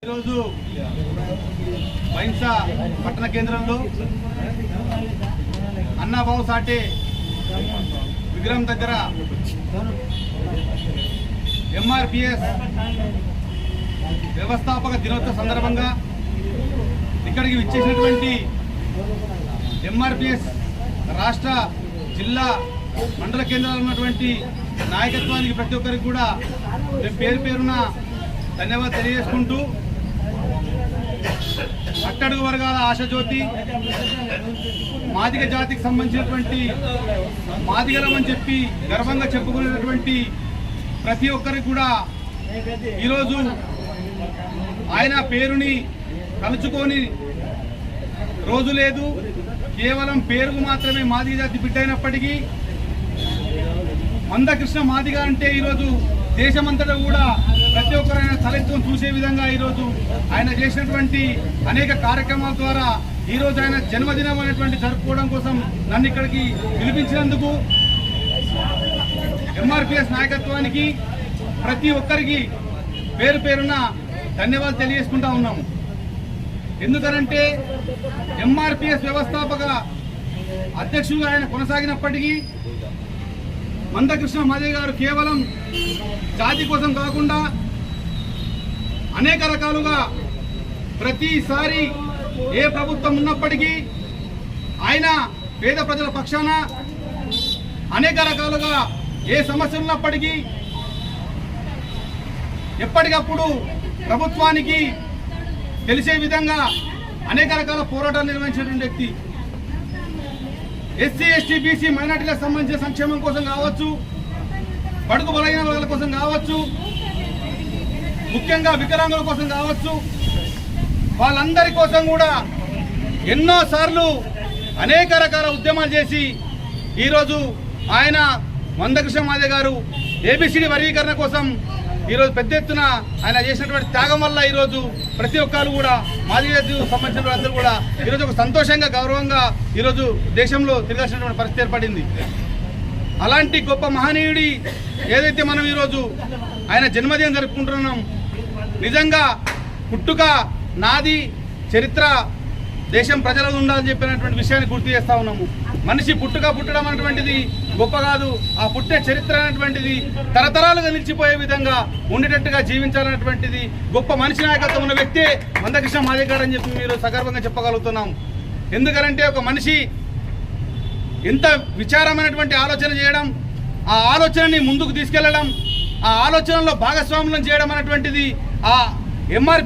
ఈరోజు బైన్సా పట్టణ కేంద్రంలో అన్నాబాబు సాటే విగ్రహం దగ్గర ఎంఆర్పిఎస్ వ్యవస్థాపక దినోత్సవ సందర్భంగా ఇక్కడికి విచ్చేసినటువంటి ఎంఆర్పిఎస్ రాష్ట్ర జిల్లా మండల కేంద్రాలు ఉన్నటువంటి నాయకత్వానికి ప్రతి ఒక్కరికి కూడా పేరు పేరున ధన్యవాదాలు తెలియజేసుకుంటూ అట్టడుగు వర్గాల ఆశాజ్యోతి మాదిగ జాతికి సంబంధించినటువంటి మాదిగలం అని చెప్పి గర్వంగా చెప్పుకునేటటువంటి ప్రతి ఒక్కరికి కూడా ఈరోజు ఆయన పేరుని తలుచుకొని రోజు లేదు. కేవలం పేరుకు మాత్రమే మాదిగ జాతి బిడ్డ అయినప్పటికీ మందకృష్ణ మాదిగ అంటే ఈరోజు దేశమంతటా కూడా ప్రతి ఒక్కరైనా తలెత్తుకొని చూసే విధంగా ఈరోజు ఆయన చేసినటువంటి అనేక కార్యక్రమాల ద్వారా ఈరోజు ఆయన జన్మదినం అనేటువంటి జరుపుకోవడం కోసం నన్ను ఇక్కడికి పిలిపించినందుకు ఎంఆర్పిఎస్ నాయకత్వానికి ప్రతి ఒక్కరికి పేరు పేరున ధన్యవాదాలు తెలియజేసుకుంటా ఉన్నాము. ఎందుకనంటే ఎంఆర్పిఎస్ వ్యవస్థాపక అధ్యక్షులుగా ఆయన కొనసాగినప్పటికీ మందకృష్ణ మాదిగ గారు కేవలం జాతి కోసం కాకుండా అనేక రకాలుగా ప్రతిసారి ఏ ప్రభుత్వం ఉన్నప్పటికీ ఆయన పేద ప్రజల పక్షాన అనేక రకాలుగా ఏ సమస్య ఉన్నప్పటికీ ఎప్పటికప్పుడు ప్రభుత్వానికి తెలిసే విధంగా అనేక రకాల పోరాటాలు నిర్వహించినటువంటి వ్యక్తి. ఎస్సీ ఎస్టీ బీసీ మైనార్టీలకు సంబంధించిన సంక్షేమం కోసం కావచ్చు, బడుగు బలహీన వర్గాల కోసం కావచ్చు, ముఖ్యంగా వికలాంగుల కోసం కావచ్చు, వాళ్ళందరి కోసం కూడా ఎన్నోసార్లు అనేక రకాల ఉద్యమాలు చేసి ఈరోజు ఆయన మందకృష్ణ మాదిగ గారు ఏబిసిడి వర్గీకరణ కోసం ఈరోజు పెద్ద ఎత్తున ఆయన చేసినటువంటి త్యాగం వల్ల ఈరోజు ప్రతి ఒక్కరు కూడా మాదిగ జాతికి సంబంధించిన అందరూ కూడా ఈరోజు ఒక సంతోషంగా గౌరవంగా ఈరోజు దేశంలో తిరగాల్సినటువంటి పరిస్థితి ఏర్పడింది. అలాంటి గొప్ప మహనీయుడి ఏదైతే మనం ఈరోజు ఆయన జన్మదినం జరుపుకుంటున్నాం, నిజంగా పుట్టుక నాది, చరిత్ర దేశం ప్రజలకు ఉండాలని చెప్పినటువంటి విషయాన్ని గుర్తు చేస్తా ఉన్నాము. మనిషి పుట్టడం అనేటువంటిది గొప్ప కాదు, ఆ పుట్టే చరిత్ర అనేటువంటిది తరతరాలుగా నిలిచిపోయే విధంగా ఉండేటట్టుగా జీవించాలనేటువంటిది గొప్ప మనిషి నాయకత్వం ఉన్న వ్యక్తే మందకృష్ణ మాదిగ గారు అని చెప్పి మీరు సగర్వంగా చెప్పగలుగుతున్నాం. ఎందుకంటే ఒక మనిషి ఎంత విచారమైనటువంటి ఆలోచన చేయడం, ఆ ఆలోచనని ముందుకు తీసుకెళ్లడం, ఆ ఆలోచనలో భాగస్వాములను చేయడం అనేటువంటిది ఆ ఎంఆర్పి